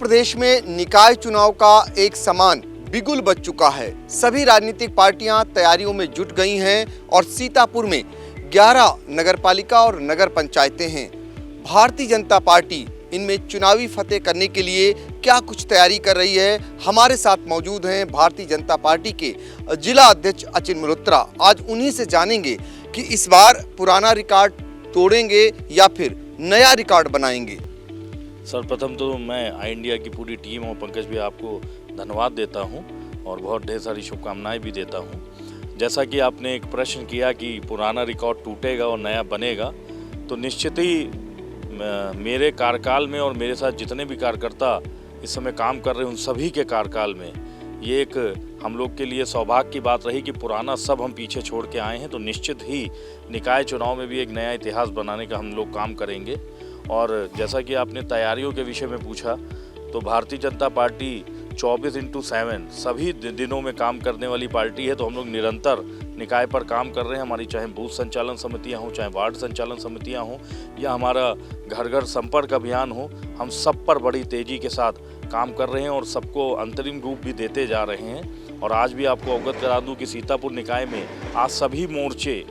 प्रदेश में निकाय चुनाव का एक समान बिगुल बज चुका है। सभी राजनीतिक पार्टियां तैयारियों में जुट गई हैं और सीतापुर में 11 नगरपालिका और नगर पंचायतें हैं। भारतीय जनता पार्टी इनमें चुनावी फतेह करने के लिए क्या कुछ तैयारी कर रही है, हमारे साथ मौजूद हैं भारतीय जनता पार्टी के जिला अध्यक्ष अचिन मल्होत्रा। आज उन्हीं से जानेंगे कि इस बार पुराना रिकॉर्ड तोड़ेंगे या फिर नया रिकॉर्ड बनाएंगे। सर्वप्रथम तो मैं आई इंडिया की पूरी टीम और पंकज भी आपको धन्यवाद देता हूं और बहुत ढेर सारी शुभकामनाएं भी देता हूं। जैसा कि आपने एक प्रश्न किया कि पुराना रिकॉर्ड टूटेगा और नया बनेगा, तो निश्चित ही मेरे कार्यकाल में और मेरे साथ जितने भी कार्यकर्ता इस समय काम कर रहे हैं उन सभी के कार्यकाल में ये एक हम लोग के लिए सौभाग्य की बात रही कि पुराना सब हम पीछे छोड़ के आए हैं। तो निश्चित ही निकाय चुनाव में भी एक नया इतिहास बनाने का हम लोग काम करेंगे। और जैसा कि आपने तैयारियों के विषय में पूछा, तो भारतीय जनता पार्टी 24/7 सभी दिनों में काम करने वाली पार्टी है। तो हम लोग निरंतर निकाय पर काम कर रहे हैं। हमारी चाहे बूथ संचालन समितियां हों, चाहे वार्ड संचालन समितियां हों, या हमारा घर घर संपर्क अभियान हो, हम सब पर बड़ी तेज़ी के साथ काम कर रहे हैं और सबको अंतरिम रूप भी देते जा रहे हैं। और आज भी आपको अवगत करा दूं कि सीतापुर निकाय में आज सभी मोर्चे,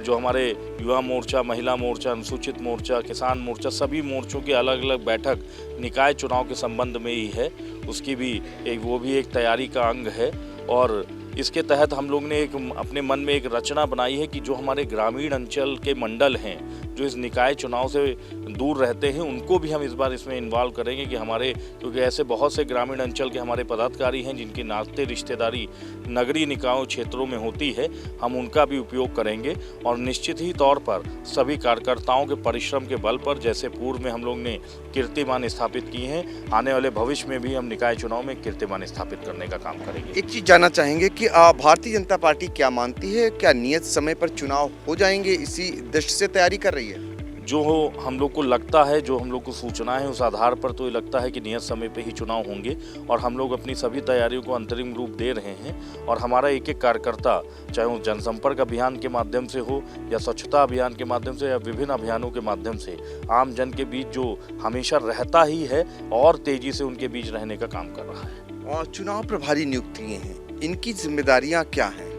जो हमारे युवा मोर्चा, महिला मोर्चा, अनुसूचित मोर्चा, किसान मोर्चा, सभी मोर्चों की अलग अलग बैठक निकाय चुनाव के संबंध में ही है। उसकी भी वो भी एक तैयारी का अंग है। और इसके तहत हम लोग ने एक अपने मन में एक रचना बनाई है कि जो हमारे ग्रामीण अंचल के मंडल हैं, जो इस निकाय चुनाव से दूर रहते हैं, उनको भी हम इस बार इसमें इन्वॉल्व करेंगे कि क्योंकि ऐसे बहुत से ग्रामीण अंचल के हमारे पदाधिकारी हैं जिनकी नाते रिश्तेदारी नगरीय निकायों क्षेत्रों में होती है, हम उनका भी उपयोग करेंगे। और निश्चित ही तौर पर सभी कार्यकर्ताओं के परिश्रम के बल पर, जैसे पूर्व में हम लोग ने कीर्तिमान स्थापित किए हैं, आने वाले भविष्य में भी हम निकाय चुनाव में कीर्तिमान स्थापित करने का काम करेंगे। एक चीज़ जानना चाहेंगे कि भारतीय जनता पार्टी क्या मानती है, क्या नियत समय पर चुनाव हो जाएंगे, इसी दृष्टि से तैयारी कर रही है? जो हम लोग को लगता है, जो हम लोग को सूचना है, उस आधार पर तो ये लगता है कि नियत समय पे ही चुनाव होंगे। और हम लोग अपनी सभी तैयारियों को अंतरिम रूप दे रहे हैं। और हमारा एक एक कार्यकर्ता, चाहे वो जनसंपर्क अभियान के माध्यम से हो, या स्वच्छता अभियान के माध्यम से, या विभिन्न अभियानों के माध्यम से आम जन के बीच जो हमेशा रहता ही है, और तेजी से उनके बीच रहने का काम कर रहा है। और चुनाव प्रभारी नियुक्तियाँ हैं, इनकी जिम्मेदारियाँ क्या हैं?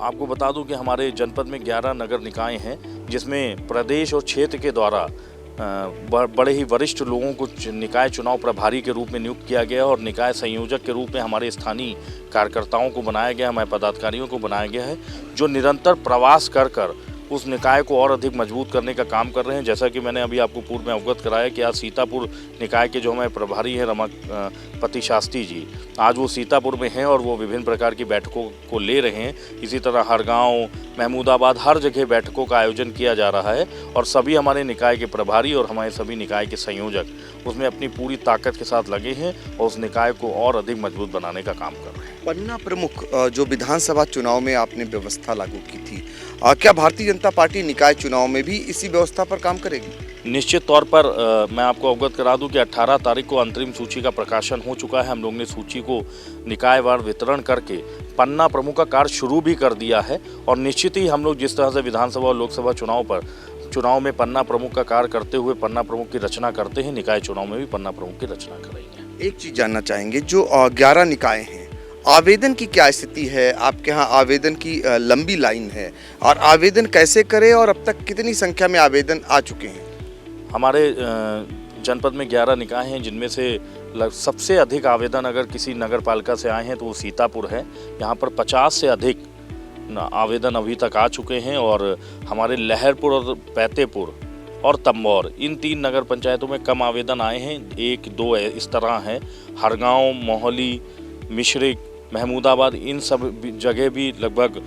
आपको बता दूं कि हमारे जनपद में 11 नगर निकाय हैं, जिसमें प्रदेश और क्षेत्र के द्वारा बड़े ही वरिष्ठ लोगों को निकाय चुनाव प्रभारी के रूप में नियुक्त किया गया और निकाय संयोजक के रूप में हमारे स्थानीय कार्यकर्ताओं को बनाया गया, हमारे पदाधिकारियों को बनाया गया है, जो निरंतर प्रवास कर उस निकाय को और अधिक मजबूत करने का काम कर रहे हैं। जैसा कि मैंने अभी आपको पूर्व में अवगत कराया कि आज सीतापुर निकाय के जो हमारे प्रभारी हैं रमापति शास्त्री जी, आज वो सीतापुर में हैं और वो विभिन्न प्रकार की बैठकों को ले रहे हैं। इसी तरह हर गाँव, महमूदाबाद, हर जगह बैठकों का आयोजन किया जा रहा है। और सभी हमारे निकाय के प्रभारी और हमारे सभी निकाय के संयोजक उसमें अपनी पूरी ताकत के साथ लगे हैं और उस निकाय को और अधिक मजबूत बनाने का काम कर रहे हैं। पन्ना प्रमुख जो विधानसभा चुनाव में आपने व्यवस्था लागू की थी, क्या भारतीय जनता पार्टी निकाय चुनाव में भी इसी व्यवस्था पर काम करेगी? निश्चित तौर पर मैं आपको अवगत करा दूं कि 18 तारीख को अंतरिम सूची का प्रकाशन हो चुका है। हम लोग ने सूची को निकायवार वितरण करके पन्ना प्रमुख का कार्य शुरू भी कर दिया है। और निश्चित ही हम लोग जिस तरह से विधानसभा और लोकसभा चुनाव में पन्ना प्रमुख का कार्य करते हुए पन्ना प्रमुख की रचना करते हैं, निकाय चुनाव में भी पन्ना प्रमुख की रचना करेंगे। एक चीज़ जानना चाहेंगे, जो 11 निकाय हैं, आवेदन की क्या स्थिति है? आपके यहाँ आवेदन की लंबी लाइन है, और आवेदन कैसे करें और अब तक कितनी संख्या में आवेदन आ चुके हैं? हमारे जनपद में 11 निकाय हैं, जिनमें से सबसे अधिक आवेदन अगर किसी नगर पालिका से आए हैं तो वो सीतापुर है। यहाँ पर 50 से अधिक आवेदन अभी तक आ चुके हैं। और हमारे लहरपुर और पैतेपुर और तंबौर, इन 3 नगर पंचायतों में कम आवेदन आए हैं। 1-2 इस तरह हैं। हरगांव, मोहाली, मिश्रिक, महमूदाबाद, इन सब जगह भी लगभग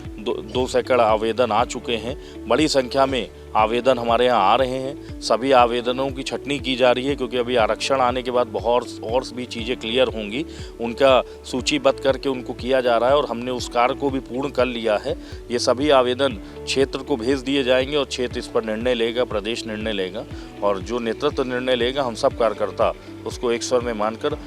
2 सैकड़ आवेदन आ चुके हैं। बड़ी संख्या में आवेदन हमारे यहाँ आ रहे हैं। सभी आवेदनों की छटनी की जा रही है, क्योंकि अभी आरक्षण आने के बाद बहुत और भी चीज़ें क्लियर होंगी। उनका सूचीबद्ध करके उनको किया जा रहा है और हमने उस कार्य को भी पूर्ण कर लिया है। ये सभी आवेदन क्षेत्र को भेज दिए जाएंगे और क्षेत्र इस पर निर्णय लेगा, प्रदेश निर्णय लेगा। और जो नेतृत्व निर्णय लेगा, हम सब कार्यकर्ता उसको एक स्वर में मानकर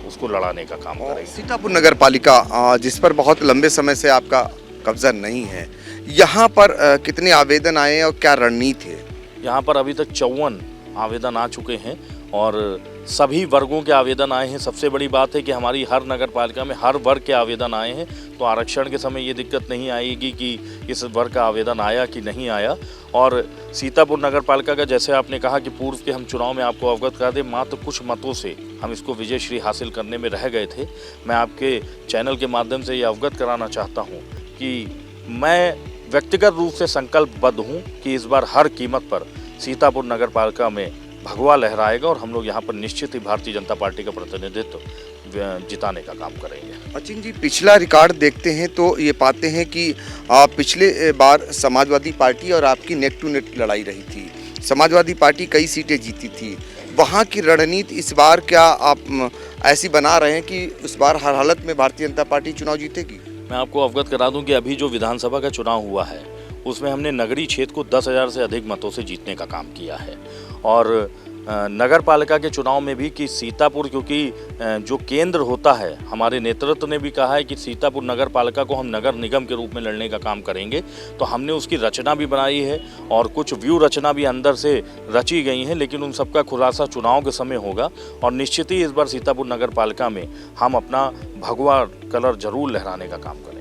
उसको लड़ाने का काम करेंगे। सीतापुर नगर पालिका, जिस पर बहुत लंबे समय से आपका कब्जा नहीं है, यहाँ पर कितने आवेदन आए और क्या रणनीति है? यहाँ पर अभी तक 54 आवेदन आ चुके हैं और सभी वर्गों के आवेदन आए हैं। सबसे बड़ी बात है कि हमारी हर नगर पालिका में हर वर्ग के आवेदन आए हैं, तो आरक्षण के समय ये दिक्कत नहीं आएगी कि इस वर्ग का आवेदन आया कि नहीं आया। और सीतापुर नगर पालिका का, जैसे आपने कहा कि पूर्व के हम चुनाव में आपको अवगत करा दें, मात्र कुछ मतों से हम इसको विजयश्री हासिल करने में रह गए थे। मैं आपके चैनल के माध्यम से ये अवगत कराना चाहता हूँ कि मैं व्यक्तिगत रूप से संकल्पबद्ध हूँ कि इस बार हर कीमत पर सीतापुर नगर पालिका में भगवा लहराएगा और हम लोग यहाँ पर निश्चित ही भारतीय जनता पार्टी का प्रतिनिधित्व जिताने का काम करेंगे। अचिन जी, पिछला रिकॉर्ड देखते हैं तो ये पाते हैं कि पिछले बार समाजवादी पार्टी और आपकी नेक टू नेक लड़ाई रही थी। समाजवादी पार्टी कई सीटें जीती थी। वहाँ की रणनीति इस बार क्या आप ऐसी बना रहे हैं कि इस बार हर हालत में भारतीय जनता पार्टी चुनाव जीतेगी? मैं आपको अवगत करा दूं कि अभी जो विधानसभा का चुनाव हुआ है उसमें हमने नगरीय क्षेत्र को 10,000 से अधिक मतों से जीतने का काम किया है। और नगर पालिका के चुनाव में भी कि सीतापुर, क्योंकि जो केंद्र होता है, हमारे नेतृत्व ने भी कहा है कि सीतापुर नगर पालिका को हम नगर निगम के रूप में लड़ने का काम करेंगे, तो हमने उसकी रचना भी बनाई है और कुछ व्यू रचना भी अंदर से रची गई हैं, लेकिन उन सबका खुलासा चुनाव के समय होगा। और निश्चित ही इस बार सीतापुर नगर पालिका में हम अपना भगवा कलर जरूर लहराने का काम करेंगे।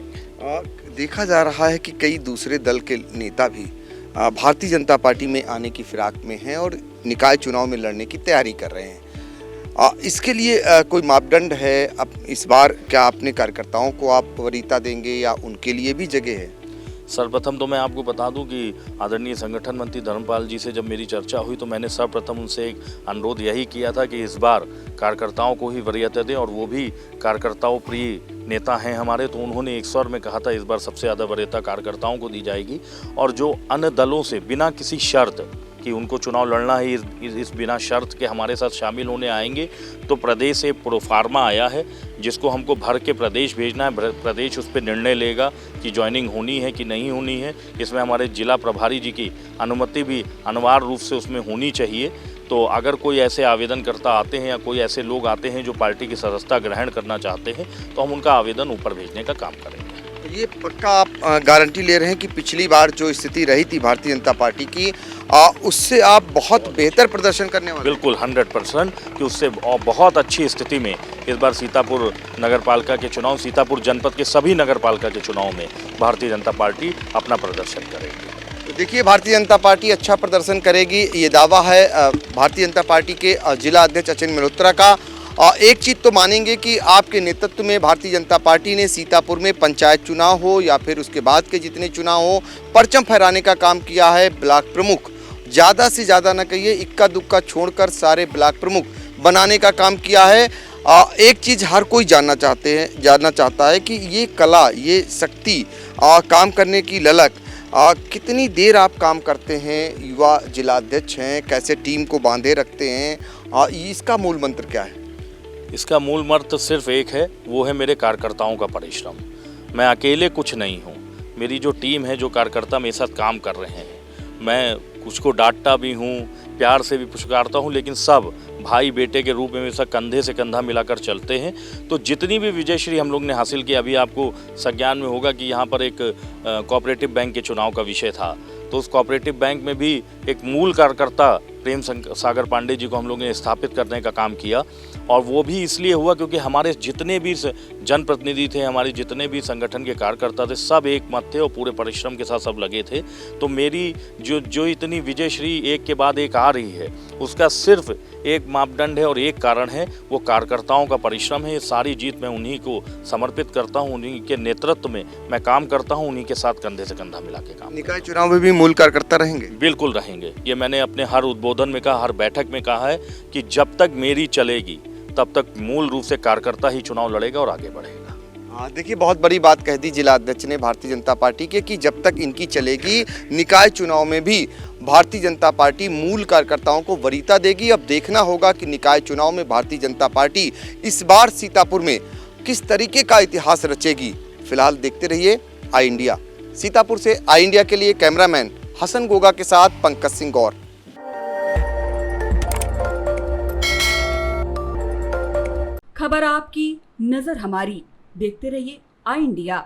देखा जा रहा है कि कई दूसरे दल के नेता भी भारतीय जनता पार्टी में आने की फिराक में हैं और निकाय चुनाव में लड़ने की तैयारी कर रहे हैं। इसके लिए कोई मापदंड है? अब इस बार क्या अपने कार्यकर्ताओं को आप वरीयता देंगे या उनके लिए भी जगह है? सर्वप्रथम तो मैं आपको बता दूं कि आदरणीय संगठन मंत्री धर्मपाल जी से जब मेरी चर्चा हुई तो मैंने सर्वप्रथम उनसे एक अनुरोध यही किया था कि इस बार कार्यकर्ताओं को ही वरीयता दें, और वो भी कार्यकर्ताओं प्रिय नेता हैं हमारे, तो उन्होंने एक स्वर में कहा था इस बार सबसे ज़्यादा वरीयता कार्यकर्ताओं को दी जाएगी। और जो अन्य दलों से बिना किसी शर्त कि उनको चुनाव लड़ना है, इस बिना शर्त के हमारे साथ शामिल होने आएंगे, तो प्रदेश से प्रोफार्मा आया है जिसको हमको भर के प्रदेश भेजना है। प्रदेश उस पर निर्णय लेगा कि ज्वाइनिंग होनी है कि नहीं होनी है। इसमें हमारे जिला प्रभारी जी की अनुमति भी अनिवार्य रूप से उसमें होनी चाहिए। तो अगर कोई ऐसे आवेदनकर्ता आते हैं या कोई ऐसे लोग आते हैं जो पार्टी की सदस्यता ग्रहण करना चाहते हैं, तो हम उनका आवेदन ऊपर भेजने का काम करेंगे। ये पक्का आप गारंटी ले रहे हैं कि पिछली बार जो स्थिति रही थी भारतीय जनता पार्टी की, उससे आप बहुत बेहतर प्रदर्शन करने वाले? बिल्कुल 100% कि उससे बहुत अच्छी स्थिति में इस बार सीतापुर नगर पालिका के चुनाव, सीतापुर जनपद के सभी नगर पालिका के चुनाव में भारतीय जनता पार्टी अपना प्रदर्शन करेगी। तो देखिए, भारतीय जनता पार्टी अच्छा प्रदर्शन करेगी, ये दावा है भारतीय जनता पार्टी के जिला अध्यक्ष अचिन मल्होत्रा का। एक चीज़ तो मानेंगे कि आपके नेतृत्व में भारतीय जनता पार्टी ने सीतापुर में पंचायत चुनाव हो या फिर उसके बाद के जितने चुनाव हो, परचम फहराने का काम किया है। ब्लॉक प्रमुख ज़्यादा से ज़्यादा न कहिए, इक्का दुक्का छोड़कर सारे ब्लॉक प्रमुख बनाने का काम किया है। एक चीज़ हर कोई जानना चाहता है कि ये कला, ये शक्ति, काम करने की ललक, कितनी देर आप काम करते हैं, युवा जिलाध्यक्ष हैं, कैसे टीम को बांधे रखते हैं, इसका मूल मंत्र क्या है? इसका मूल मंत्र सिर्फ एक है, वो है मेरे कार्यकर्ताओं का परिश्रम। मैं अकेले कुछ नहीं हूँ, मेरी जो टीम है, जो कार्यकर्ता मेरे साथ काम कर रहे हैं, मैं कुछ को डांटता भी हूँ, प्यार से भी पुचकारता हूँ, लेकिन सब भाई बेटे के रूप में मेरे साथ कंधे से कंधा मिलाकर चलते हैं। तो जितनी भी विजयश्री हम लोग ने हासिल की, अभी आपको संज्ञान में होगा कि यहाँ पर एक कोऑपरेटिव बैंक के चुनाव का विषय था, तो उस कोऑपरेटिव बैंक में भी एक मूल कार्यकर्ता प्रेम सागर पांडे जी को हम लोग ने स्थापित करने का काम किया। और वो भी इसलिए हुआ क्योंकि हमारे जितने भी जनप्रतिनिधि थे, हमारे जितने भी संगठन के कार्यकर्ता थे, सब एक मत थे और पूरे परिश्रम के साथ सब लगे थे। तो मेरी जो इतनी विजयश्री एक के बाद एक आ रही है, उसका सिर्फ एक मापदंड है और एक कारण है, वो कार्यकर्ताओं का परिश्रम है। ये सारी जीत मैं उन्हीं को समर्पित करता हूँ, उन्हीं के नेतृत्व में मैं काम करता हूँ, उन्हीं के साथ कंधे से कंधा मिला के काम। निकाय चुनाव में भी मूल कार्यकर्ता रहेंगे? बिल्कुल रहेंगे। ये मैंने अपने हर उद्बोधन में कहा, हर बैठक में कहा है कि जब तक मेरी चलेगी तब तक मूल रूप से कार्यकर्ता ही चुनाव लड़ेगा और आगे बढ़ेगा। हाँ, देखिए, बहुत बड़ी बात कह दी जिला अध्यक्ष ने भारतीय जनता पार्टी के कि जब तक इनकी चलेगी, निकाय चुनाव में भी भारतीय जनता पार्टी मूल कार्यकर्ताओं को वरीयता देगी। अब देखना होगा कि निकाय चुनाव में भारतीय जनता पार्टी इस बार सीतापुर में किस तरीके का इतिहास रचेगी। फिलहाल देखते रहिए आई इंडिया। सीतापुर से आई इंडिया के लिए कैमरामैन हसन गोगा के साथ पंकज सिंह गौर। खबर आपकी, नजर हमारी। देखते रहिए आई इंडिया।